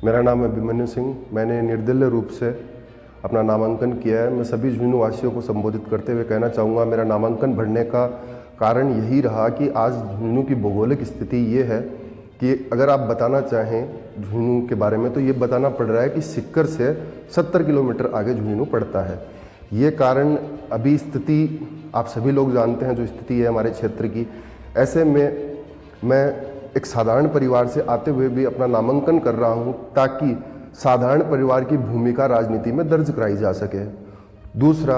मेरा नाम है अभिमन्यु सिंह। मैंने निर्दलीय रूप से अपना नामांकन किया है। मैं सभी झुंझुनू वासियों को संबोधित करते हुए कहना चाहूँगा, मेरा नामांकन भरने का कारण यही रहा कि आज झुंझुनू की भौगोलिक स्थिति ये है कि अगर आप बताना चाहें झुंझुनू के बारे में तो ये बताना पड़ रहा है कि सिक्कर से 70 किलोमीटर आगे झुंझुनू पड़ता है। ये कारण अभी स्थिति आप सभी लोग जानते हैं जो स्थिति है हमारे क्षेत्र की। ऐसे में मैं एक साधारण परिवार से आते हुए भी अपना नामांकन कर रहा हूँ ताकि साधारण परिवार की भूमिका राजनीति में दर्ज कराई जा सके। दूसरा,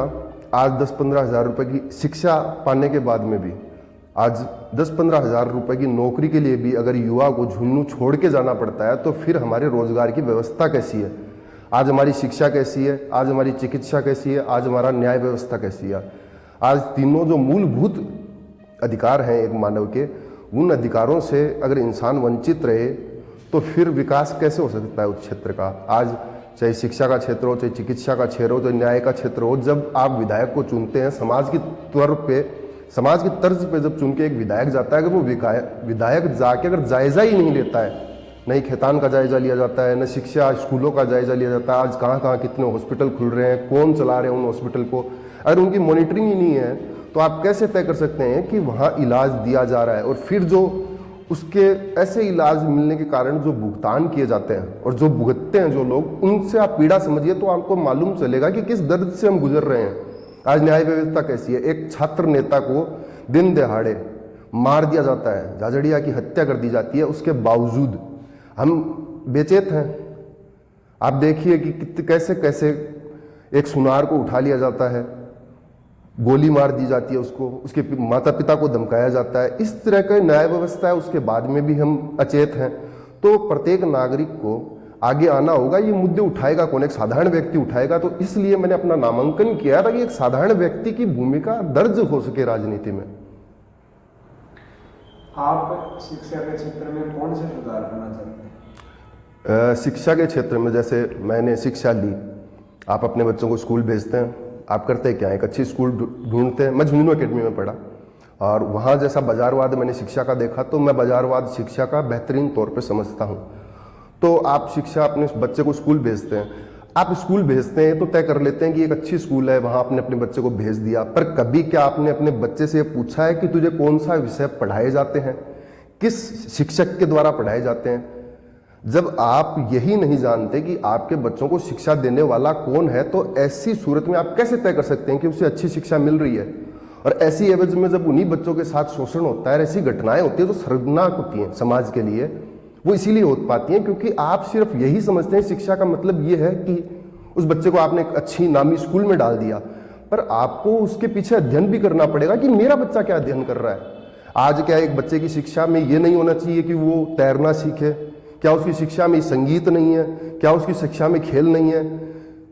आज 10-15 हज़ार रुपये की शिक्षा पाने के बाद में भी आज 10-15 हज़ार रुपये की नौकरी के लिए भी अगर युवा को झुंझुनू छोड़ के जाना पड़ता है तो फिर हमारे रोजगार की व्यवस्था कैसी है, आज हमारी शिक्षा कैसी है, आज हमारी चिकित्सा कैसी है, आज हमारा न्याय व्यवस्था कैसी है। आज तीनों जो मूलभूत अधिकार हैं एक मानव के, उन अधिकारों से अगर इंसान वंचित रहे तो फिर विकास कैसे हो सकता है उस क्षेत्र का। आज चाहे शिक्षा का क्षेत्र हो, चाहे चिकित्सा का क्षेत्र हो, चाहे न्याय का क्षेत्र हो, जब आप विधायक को चुनते हैं समाज की समाज की तर्ज पे जब चुन के एक विधायक जाता है, अगर वो विधायक जाके अगर जायजा ही नहीं लेता है, नहीं खेतान का जायजा लिया जाता है, न शिक्षा स्कूलों का जायजा लिया जाता है, आज कहाँ कहाँ कितने हॉस्पिटल खुल रहे हैं, कौन चला रहे हैं उन हॉस्पिटल को, अगर उनकी मॉनिटरिंग ही नहीं है तो आप कैसे तय कर सकते हैं कि वहाँ इलाज दिया जा रहा है। और फिर जो उसके ऐसे इलाज मिलने के कारण जो भुगतान किए जाते हैं और जो भुगतते हैं जो लोग, उनसे आप पीड़ा समझिए तो आपको मालूम चलेगा कि किस दर्द से हम गुजर रहे हैं। आज न्याय व्यवस्था कैसी है। एक छात्र नेता को दिन दहाड़े मार दिया जाता है, झाझड़िया की हत्या कर दी जाती है, उसके बावजूद हम बेचैन हैं। आप देखिए कि कैसे कैसे एक सुनार को उठा लिया जाता है, गोली मार दी जाती है उसको, उसके माता पिता को धमकाया जाता है। इस तरह का न्याय व्यवस्था है, उसके बाद में भी हम अचेत हैं। तो प्रत्येक नागरिक को आगे आना होगा। ये मुद्दे उठाएगा कौन? एक साधारण व्यक्ति उठाएगा। तो इसलिए मैंने अपना नामांकन किया ताकि एक साधारण व्यक्ति की भूमिका दर्ज हो सके राजनीति में। आप शिक्षा के क्षेत्र में कौन से सुधार करना चाहते हैं? शिक्षा के क्षेत्र में जैसे मैंने शिक्षा ली, आप अपने बच्चों को स्कूल भेजते हैं, आप करते क्या, एक अच्छी स्कूल ढूंढते हैं। मैं झुंझुनू एकेडमी में पढ़ा और वहाँ जैसा बाजारवाद मैंने शिक्षा का देखा तो मैं बाजारवाद शिक्षा का बेहतरीन तौर पे समझता हूँ। तो आप शिक्षा अपने बच्चे को स्कूल भेजते हैं, आप स्कूल भेजते हैं तो तय कर लेते हैं कि एक अच्छी स्कूल है, वहाँ आपने अपने बच्चे को भेज दिया। पर कभी क्या आपने अपने बच्चे से पूछा है कि तुझे कौन सा विषय पढ़ाए जाते हैं, किस शिक्षक के द्वारा पढ़ाए जाते हैं? जब आप यही नहीं जानते कि आपके बच्चों को शिक्षा देने वाला कौन है तो ऐसी सूरत में आप कैसे तय कर सकते हैं कि उसे अच्छी शिक्षा मिल रही है? और ऐसी एवज में जब उन्हीं बच्चों के साथ शोषण होता है, ऐसी घटनाएं होती है जो शर्मनाक होती हैं समाज के लिए, वो इसीलिए हो पाती हैं क्योंकि आप सिर्फ यही समझते हैं शिक्षा का मतलब ये है कि उस बच्चे को आपने एक अच्छी नामी स्कूल में डाल दिया, पर आपको उसके पीछे अध्ययन भी करना पड़ेगा कि मेरा बच्चा क्या अध्ययन कर रहा है। आज क्या एक बच्चे की शिक्षा में ये नहीं होना चाहिए कि वो तैरना सीखे? क्या उसकी शिक्षा में संगीत नहीं है? क्या उसकी शिक्षा में खेल नहीं है?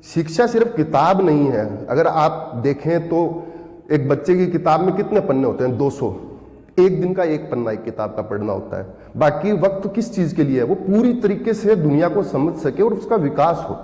शिक्षा सिर्फ किताब नहीं है। अगर आप देखें तो एक बच्चे की किताब में कितने पन्ने होते हैं? 200। एक दिन का एक पन्ना एक किताब का पढ़ना होता है। बाकी वक्त किस चीज के लिए है? वो पूरी तरीके से दुनिया को समझ सके और उसका विकास हो।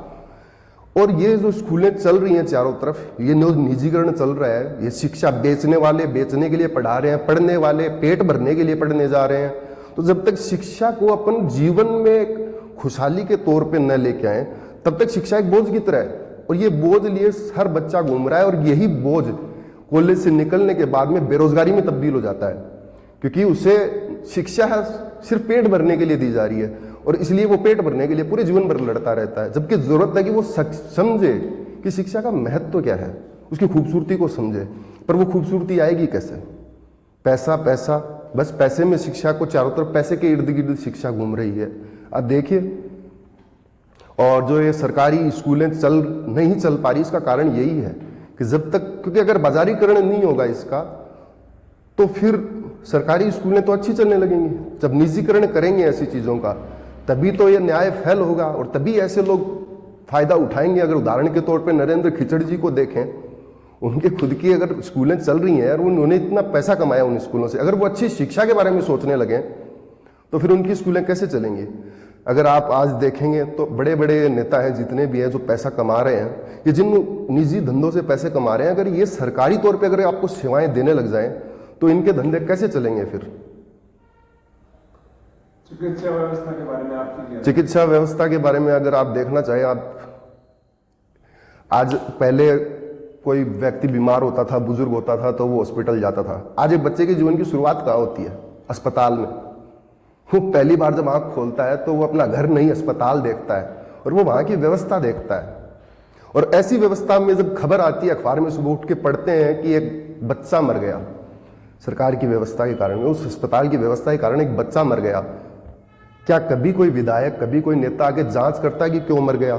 और ये जो स्कूलें चल रही हैं चारों तरफ, ये निजीकरण चल रहा है, ये शिक्षा बेचने वाले बेचने के लिए पढ़ा रहे हैं, पढ़ने वाले पेट भरने के लिए पढ़ने जा रहे हैं। तो जब तक शिक्षा को अपन जीवन में एक खुशहाली के तौर पे न लेके आए तब तक शिक्षा एक बोझ की तरह है। और ये बोझ लिए हर बच्चा घूम रहा है और यही बोझ कॉलेज से निकलने के बाद में बेरोजगारी में तब्दील हो जाता है क्योंकि उसे शिक्षा सिर्फ पेट भरने के लिए दी जा रही है और इसलिए वो पेट भरने के लिए पूरे जीवन भर लड़ता रहता है। जबकि जरूरत है कि वो समझे कि शिक्षा का महत्व क्या है, उसकी खूबसूरती को समझे। पर वो खूबसूरती आएगी कैसे? पैसा पैसा, बस पैसे में शिक्षा को, चारों तरफ पैसे के इर्द गिर्द शिक्षा घूम रही है। अब देखिए, और जो ये सरकारी स्कूलें नहीं चल पा रही, इसका कारण यही है कि जब तक, क्योंकि अगर बाजारीकरण नहीं होगा इसका तो फिर सरकारी स्कूलें तो अच्छी चलने लगेंगी। जब निजीकरण करेंगे ऐसी चीज़ों का तभी तो ये न्याय फैल होगा और तभी ऐसे लोग फायदा उठाएंगे। अगर उदाहरण के तौर पे नरेंद्र खिचड़ जी को देखें, उनके खुद की अगर स्कूलें चल रही हैं और उन्होंने इतना पैसा कमाया उन स्कूलों से, अगर वो अच्छी शिक्षा के बारे में सोचने लगे तो फिर उनकी स्कूलें कैसे चलेंगी? अगर आप आज देखेंगे तो बड़े बड़े नेता हैं जितने भी हैं जो पैसा कमा रहे हैं, ये जिन निजी धंधों से पैसे कमा रहे हैं, अगर ये सरकारी तौर पे अगर आपको सेवाएं देने लग जाएं तो इनके धंधे कैसे चलेंगे? फिर चिकित्सा व्यवस्था के बारे में आपकी क्या राय है? चिकित्सा व्यवस्था के बारे में अगर आप देखना चाहें, आप आज पहले कोई व्यक्ति बीमार होता था, बुजुर्ग होता था तो वो हॉस्पिटल जाता था। आज एक बच्चे के जीवन की शुरुआत कहाँ होती है? अस्पताल में। वो पहली बार जब आंख खोलता है तो वो अपना घर नहीं अस्पताल देखता है और वो वहाँ की व्यवस्था देखता है। और ऐसी व्यवस्था में जब खबर आती है, अखबार में सुबह उठ के पढ़ते हैं कि एक बच्चा मर गया सरकार की व्यवस्था के कारण, उस अस्पताल की व्यवस्था के कारण एक बच्चा मर गया, क्या कभी कोई विधायक, कभी कोई नेता आके जांच करता है कि क्यों मर गया?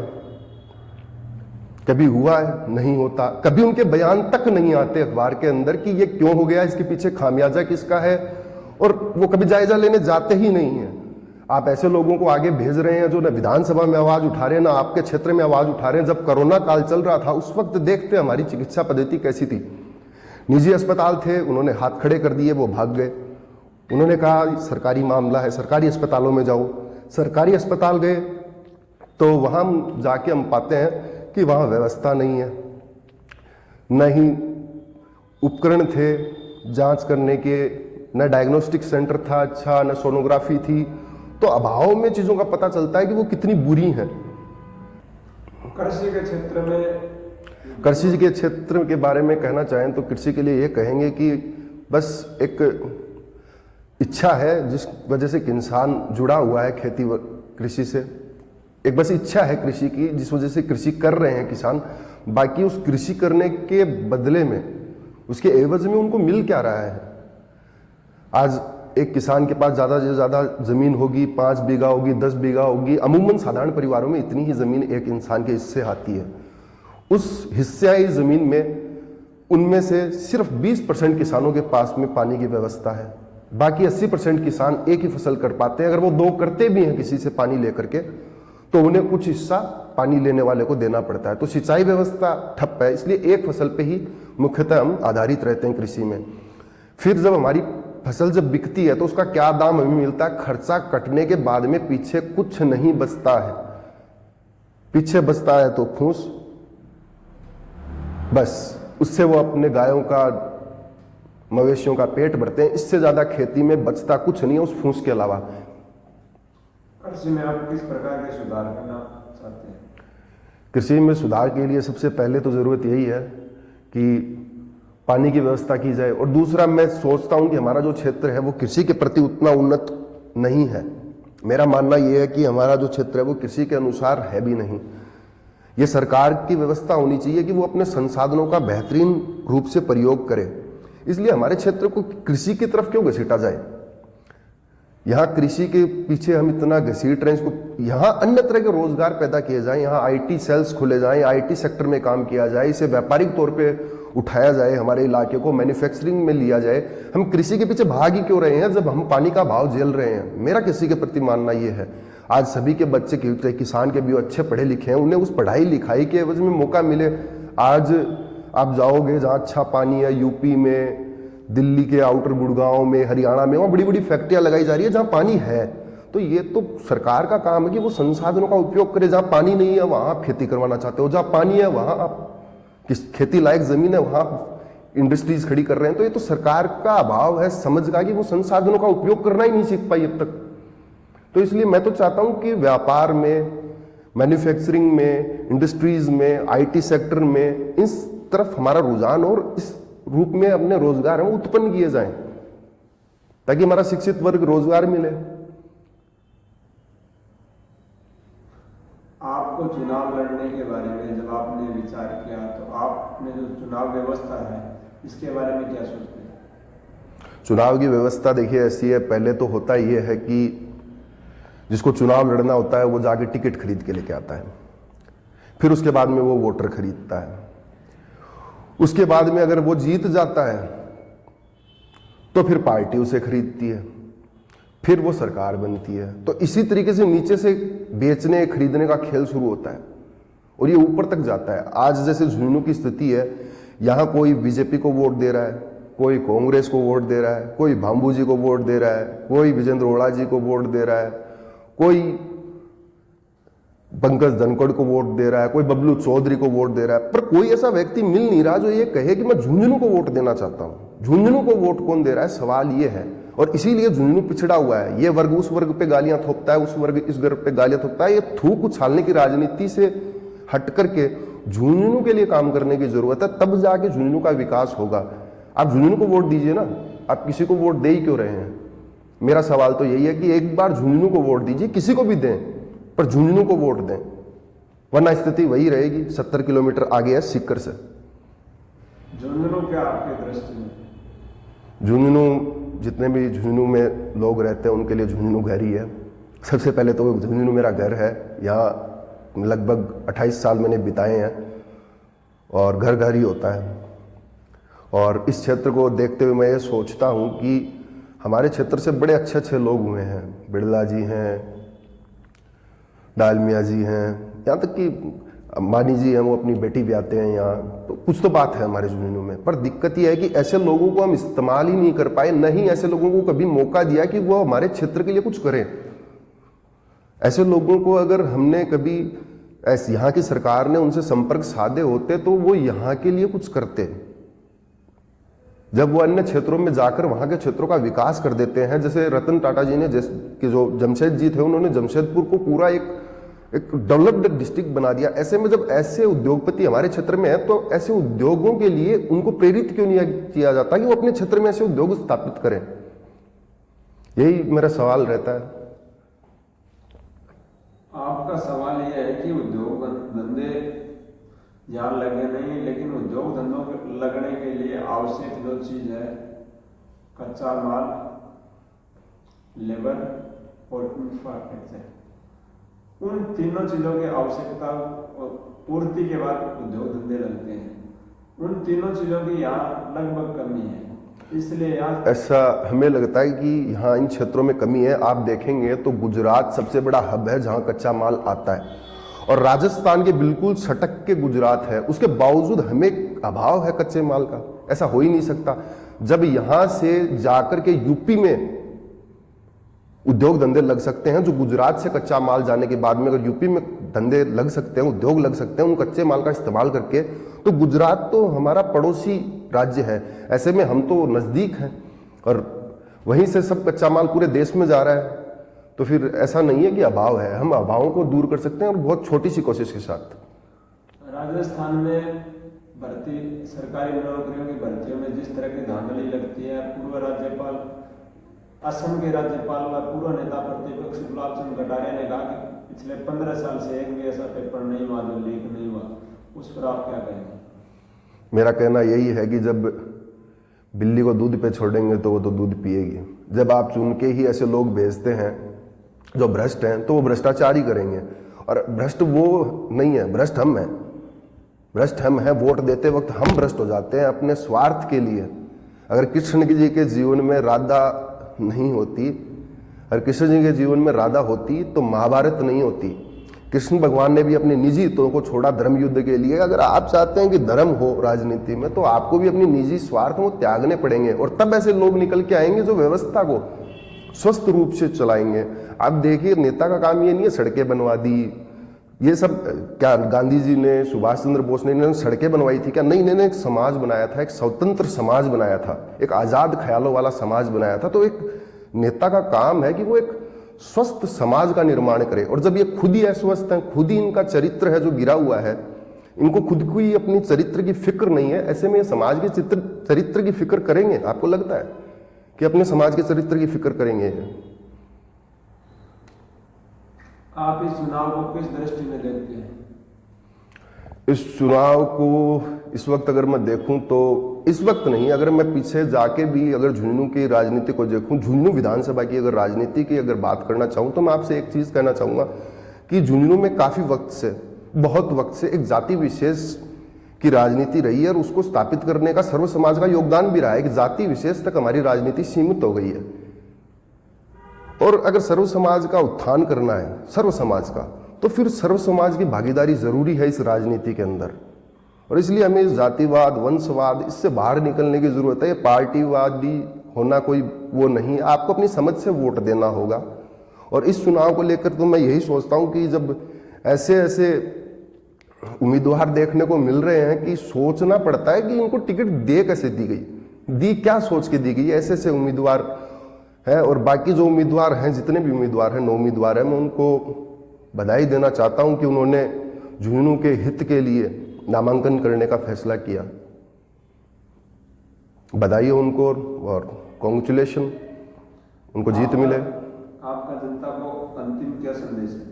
कभी हुआ है? नहीं होता। कभी उनके बयान तक नहीं आते अखबार के अंदर कि ये क्यों हो गया, इसके पीछे खामियाजा किसका है, और वो कभी जायजा लेने जाते ही नहीं है। आप ऐसे लोगों को आगे भेज रहे हैं जो ना विधानसभा में आवाज उठा रहे हैं, ना आपके क्षेत्र में आवाज उठा रहे हैं। जब कोरोना काल चल रहा था उस वक्त देखते हमारी चिकित्सा पद्धति कैसी थी। निजी अस्पताल थे, उन्होंने हाथ खड़े कर दिए, वो भाग गए। उन्होंने कहा सरकारी मामला है, सरकारी अस्पतालों में जाओ। सरकारी अस्पताल गए तो वहां जाके हम पाते हैं कि वहां व्यवस्था नहीं है, न ही उपकरण थे जांच करने के, न डायग्नोस्टिक सेंटर था अच्छा, न सोनोग्राफी थी। तो अभाव में चीजों का पता चलता है कि वो कितनी बुरी हैं। कृषि के क्षेत्र में, कृषि के क्षेत्र के बारे में कहना चाहें तो कृषि के लिए ये कहेंगे कि बस एक इच्छा है जिस वजह से किसान जुड़ा हुआ है खेती कृषि से। एक बस इच्छा है कृषि की जिस वजह से कृषि कर रहे हैं किसान। बाकी उस कृषि करने के बदले में, उसके एवज में उनको मिल क्या रहा है? आज एक किसान के पास ज़्यादा से ज़्यादा ज़मीन होगी, 5 बीघा होगी, 10 बीघा होगी। अमूमन साधारण परिवारों में इतनी ही ज़मीन एक इंसान के हिस्से आती है। उस हिस्सेई ज़मीन में उनमें से सिर्फ 20% किसानों के पास में पानी की व्यवस्था है। बाकी 80% किसान एक ही फसल कर पाते हैं। अगर वो 2 करते भी हैं किसी से पानी लेकर के, तो उन्हें कुछ हिस्सा पानी लेने वाले को देना पड़ता है। तो सिंचाई व्यवस्था ठप है, इसलिए एक फसल पे ही मुख्यतः हम आधारित रहते हैं कृषि में। फिर जब हमारी फसल जब बिकती है तो उसका क्या दाम हमें मिलता है? खर्चा कटने के बाद में पीछे कुछ नहीं बचता है। पीछे बचता है तो फूस, बस उससे वो अपने गायों का, मवेशियों का पेट भरते हैं। इससे ज्यादा खेती में बचता कुछ नहीं है उस फूस के अलावा। कृषि में आप किस प्रकार के सुधार करना चाहते हैं? कृषि में सुधार के लिए सबसे पहले तो जरूरत यही है कि पानी की व्यवस्था की जाए। और दूसरा, मैं सोचता हूं कि हमारा जो क्षेत्र है वो कृषि के प्रति उतना उन्नत नहीं है। मेरा मानना यह है कि हमारा जो क्षेत्र है वो कृषि के अनुसार है भी नहीं। ये सरकार की व्यवस्था होनी चाहिए कि वो अपने संसाधनों का बेहतरीन रूप से प्रयोग करे। इसलिए हमारे क्षेत्र को कृषि की तरफ क्यों घसीटा जाए? यहाँ कृषि के पीछे हम इतना घसीट रहे हैं इसको। यहाँ अन्य तरह के रोजगार पैदा किए जाएं, यहाँ आईटी सेल्स खुले जाएं, आईटी सेक्टर में काम किया जाए, इसे व्यापारिक तौर पे उठाया जाए, हमारे इलाके को मैन्युफैक्चरिंग में लिया जाए। हम कृषि के पीछे भाग ही क्यों रहे हैं जब हम पानी का भाव झेल रहे हैं? मेरा कृषि के प्रति मानना ये है, आज सभी के बच्चे किसान के भी अच्छे पढ़े लिखे हैं, उन्हें उस पढ़ाई लिखाई के एवज में मौका मिले। आज आप जाओगे जहाँ अच्छा पानी है, यूपी में, दिल्ली के आउटर गुड़गांव में, हरियाणा में, वहाँ बड़ी बड़ी फैक्ट्रियाँ लगाई जा रही है जहाँ पानी है। तो ये तो सरकार का काम है कि वो संसाधनों का उपयोग करे। जहाँ पानी नहीं है वहाँ आप खेती करवाना चाहते हो, जहाँ पानी है वहाँ आप खेती लायक जमीन है वहाँ इंडस्ट्रीज खड़ी कर रहे हैं। तो ये तो सरकार का अभाव है समझ का कि वो संसाधनों का उपयोग करना ही नहीं सीख पाई अब तक। तो इसलिए मैं तो चाहता हूँ कि व्यापार में, मैन्युफैक्चरिंग में, इंडस्ट्रीज में, आईटी सेक्टर में इस तरफ हमारा रुझान और इस रूप में अपने रोजगार हम उत्पन्न किए जाएं ताकि हमारा शिक्षित वर्ग रोजगार मिले। आपको चुनाव लड़ने के बारे में जब आपने विचार किया तो आपने जो चुनाव व्यवस्था है इसके बारे में क्या सोचते हैं? चुनाव की व्यवस्था देखिए ऐसी है, पहले तो होता ये है कि जिसको चुनाव लड़ना होता है वो जाके टिकट खरीद के लेके आता है, फिर उसके बाद में वो वोटर खरीदता है। उसके बाद में अगर वो जीत जाता है तो फिर पार्टी उसे खरीदती है, फिर वो सरकार बनती है। तो इसी तरीके से नीचे से बेचने खरीदने का खेल शुरू होता है और ये ऊपर तक जाता है। आज जैसे झुंझुनू की स्थिति है, यहाँ कोई बीजेपी को वोट दे रहा है, कोई कांग्रेस को वोट दे रहा है, कोई भांबू जी को वोट दे रहा है, कोई विजेंद्र ओड़ा जी को वोट दे रहा है, कोई पंकज धनखड़ को वोट दे रहा है, कोई बबलू चौधरी को वोट दे रहा है। पर कोई ऐसा व्यक्ति मिल नहीं रहा जो ये कहे कि मैं झुंझुनू को वोट देना चाहता हूं। झुंझुनू को वोट कौन दे रहा है, सवाल ये है। और इसीलिए झुंझुनू पिछड़ा हुआ है। ये वर्ग उस वर्ग पे गालियां थोपता है, उस वर्ग इस वर्ग पे गालियां थोपता है। ये थूक उछालने की राजनीति से हट करके झुंझुनू के लिए काम करने की जरूरत है, तब जाके झुंझुनू का विकास होगा। आप झुंझुनू को वोट दीजिए ना, आप किसी को वोट दे ही क्यों रहे हैं? मेरा सवाल तो यही है कि एक बार झुंझुनू को वोट दीजिए, किसी को भी दें पर झुंझुनू को वोट दें, वरना स्थिति वही रहेगी 70 किलोमीटर आगे है सीकर से। झुंझुनू क्या आपके दृष्टि में? झुंझुनू, जितने भी झुंझुनू में लोग रहते हैं उनके लिए झुंझुनू घर ही है। सबसे पहले तो झुंझुनू मेरा घर है, यहाँ लगभग 28 साल मैंने बिताए हैं और घर घर ही होता है। और इस क्षेत्र को देखते हुए मैं ये सोचता हूँ कि हमारे क्षेत्र से बड़े अच्छे अच्छे लोग हुए हैं। बिड़ला जी हैं, डालमिया जी हैं, यहाँ तक कि अंबानी जी हैं, वो अपनी बेटी भी आते हैं यहाँ। तो कुछ तो बात है हमारे झुंझुनू में, पर दिक्कत यह है कि ऐसे लोगों को हम इस्तेमाल ही नहीं कर पाए, नहीं ऐसे लोगों को कभी मौका दिया कि वो हमारे क्षेत्र के लिए कुछ करें। ऐसे लोगों को अगर हमने कभी यहाँ की सरकार ने उनसे संपर्क साधे होते तो वो यहाँ के लिए कुछ करते। जब वो अन्य क्षेत्रों में जाकर वहाँ के क्षेत्रों का विकास कर देते हैं, जैसे रतन टाटा जी ने, जैसे जो जमशेद जी थे, उन्होंने जमशेदपुर को पूरा एक डेवलप्ड डिस्ट्रिक्ट बना दिया। ऐसे में जब ऐसे उद्योगपति हमारे क्षेत्र में है तो ऐसे उद्योगों के लिए उनको प्रेरित क्यों नहीं किया जाता कि वो अपने क्षेत्र में ऐसे उद्योग स्थापित करें? यही मेरा सवाल रहता है। आपका सवाल यह है कि उद्योग धंधे यहाँ लगे नहीं, लेकिन उद्योग धंधों के लगने के लिए आवश्यक जो चीज है, कच्चा माल, लेबर और इंफ्रास्ट्रक्चर, उन तीनों चीजों की आवश्यकता और पूर्ति के बाद उद्योग धंधे लगते हैं। उन तीनों चीजों की यहाँ लगभग कमी है, इसलिए यहाँ ऐसा हमें लगता है कि यहाँ इन क्षेत्रों में कमी है। आप देखेंगे तो गुजरात सबसे बड़ा हब है जहाँ कच्चा माल आता है, और राजस्थान के बिल्कुल सटक के गुजरात है, उसके बावजूद हमें अभाव है कच्चे माल का। ऐसा हो ही नहीं सकता। जब यहाँ से जाकर के यूपी में उद्योग धंधे लग सकते हैं, जो गुजरात से कच्चा माल जाने के बाद में अगर यूपी में धंधे लग सकते हैं, उद्योग लग सकते हैं उन कच्चे माल का इस्तेमाल करके, तो गुजरात तो हमारा पड़ोसी राज्य है, ऐसे में हम तो नज़दीक हैं और वहीं से सब कच्चा माल पूरे देश में जा रहा है। तो फिर ऐसा नहीं है कि अभाव है, हम अभावों को दूर कर सकते हैं और बहुत छोटी सी कोशिश के साथ। राजस्थान में भर्ती, सरकारी नौकरियों की भर्तियों में जिस तरह की धांधली लगती है, पूर्व राज्यपाल, असम के राज्यपाल व पूर्व नेता प्रतिपक्ष गुलाब चंद कटारिया ने कहा कि पिछले 15 साल से एक भी ऐसा पेपर नहीं हुआ जो लीक नहीं हुआ, उस पर आप क्या कहेंगे? मेरा कहना यही है कि जब बिल्ली को दूध पे छोड़ेंगे तो वो तो दूध पिएगी। जब आप चुन के ही ऐसे लोग भेजते हैं जो भ्रष्ट हैं, तो वो भ्रष्टाचार ही करेंगे। और भ्रष्ट वो नहीं है, भ्रष्ट हम हैं। भ्रष्ट हम हैं, वोट देते वक्त हम भ्रष्ट हो जाते हैं अपने स्वार्थ के लिए। अगर कृष्ण जी के जीवन में राधा नहीं होती, अगर कृष्ण जी के जीवन में राधा होती तो महाभारत नहीं होती। कृष्ण भगवान ने भी अपने निजी हितों को छोड़ा धर्म युद्ध के लिए। अगर आप चाहते हैं कि धर्म हो राजनीति में, तो आपको भी अपनी निजी स्वार्थ को त्यागने पड़ेंगे, और तब ऐसे लोग निकल के आएंगे जो व्यवस्था को स्वस्थ रूप से चलाएंगे। आप देखिए, नेता का काम ये नहीं है सड़कें बनवा दी, ये सब क्या गांधी जी ने, सुभाष चंद्र बोस ने इन्होंने सड़कें बनवाई थी क्या? नहीं, इन्होंने एक समाज बनाया था, एक स्वतंत्र समाज बनाया था, एक आज़ाद ख्यालों वाला समाज बनाया था। तो एक नेता का काम है कि वो एक स्वस्थ समाज का निर्माण करे। और जब ये खुद ही अस्वस्थ हैं, खुद ही इनका चरित्र है जो गिरा हुआ है, इनको खुद को ही अपनी चरित्र की फिक्र नहीं है, ऐसे में ये समाज के चरित्र की फिक्र करेंगे? आपको लगता है कि अपने समाज के चरित्र की फिक्र करेंगे? आप इस चुनाव को किस दृष्टि में देखते हैं? इस चुनाव को इस वक्त अगर मैं देखूं तो, इस वक्त नहीं, अगर मैं पीछे जाके भी अगर झुंझुनू की राजनीति को देखूं, झुंझुनू विधानसभा की अगर राजनीति की अगर बात करना चाहूं, तो मैं आपसे एक चीज़ कहना चाहूँगा कि झुंझुनू में काफ़ी वक्त से, बहुत वक्त से एक जाति विशेष की राजनीति रही है, और उसको स्थापित करने का सर्व समाज का योगदान भी रहा है। एक जाति विशेष तक हमारी राजनीति सीमित हो गई है, और अगर सर्व समाज का उत्थान करना है, सर्व समाज का, तो फिर सर्व समाज की भागीदारी जरूरी है इस राजनीति के अंदर। और इसलिए हमें इस जातिवाद, वंशवाद, इससे बाहर निकलने की जरूरत है। ये पार्टीवादी होना कोई वो नहीं, आपको अपनी समझ से वोट देना होगा। और इस चुनाव को लेकर तो मैं यही सोचता हूँ कि जब ऐसे ऐसे उम्मीदवार देखने को मिल रहे हैं कि सोचना पड़ता है कि इनको टिकट दे कैसे दी गई, दी क्या सोच के दी गई। ऐसे ऐसे उम्मीदवार है। और बाकी जो उम्मीदवार हैं, जितने भी उम्मीदवार हैं, 9 उम्मीदवार हैं, मैं उनको बधाई देना चाहता हूं कि उन्होंने झुंझुनू के हित के लिए नामांकन करने का फैसला किया। बधाई है उनको और कॉन्ग्रेचुलेशन, उनको जीत मिले। आपका जनता को अंतिम क्या संदेश है?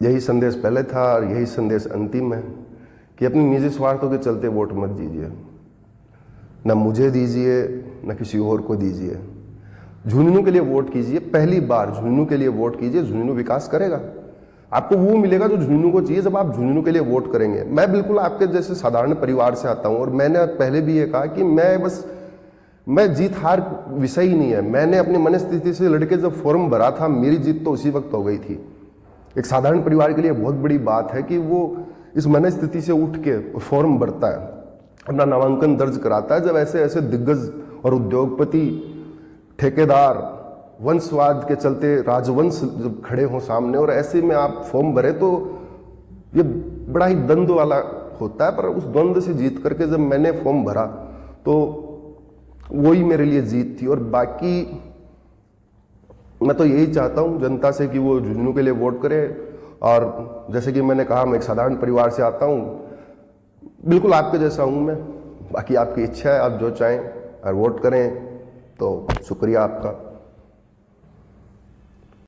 यही संदेश पहले था और यही संदेश अंतिम है कि अपने निजी स्वार्थों के चलते वोट मत दीजिए, न मुझे दीजिए न किसी और को दीजिए। झुंझुनू के लिए वोट कीजिए, पहली बार झुंझुनू के लिए वोट कीजिए। झुंझुनू विकास करेगा, आपको वो मिलेगा जो झुंझुनू को चाहिए जब आप झुंझुनू के लिए वोट करेंगे। मैं बिल्कुल आपके जैसे साधारण परिवार से आता हूं और मैंने पहले भी ये कहा कि मैं जीत हार विषय ही नहीं है। मैंने अपनी मनस्थिति से लड़के जब फॉर्म भरा था, मेरी जीत तो उसी वक्त हो गई थी। एक साधारण परिवार के लिए बहुत बड़ी बात है कि वो इस मनस्थिति से उठ के फॉर्म भरता है, अपना नामांकन दर्ज कराता है, जब ऐसे ऐसे दिग्गज और उद्योगपति, ठेकेदार, वंशवाद के चलते राजवंश जब खड़े हों सामने और ऐसे में आप फॉर्म भरे, तो ये बड़ा ही द्वंद्व वाला होता है। पर उस द्वंद्व से जीत करके जब मैंने फॉर्म भरा तो वही मेरे लिए जीत थी। और बाकी मैं तो यही चाहता हूँ जनता से कि वो झुंझुनू के लिए वोट करे। और जैसे कि मैंने कहा, मैं एक साधारण परिवार से आता हूँ, बिल्कुल आपके जैसा हूँ मैं। बाकी आपकी इच्छा है, आप जो चाहें और वोट करें, तो शुक्रिया आपका।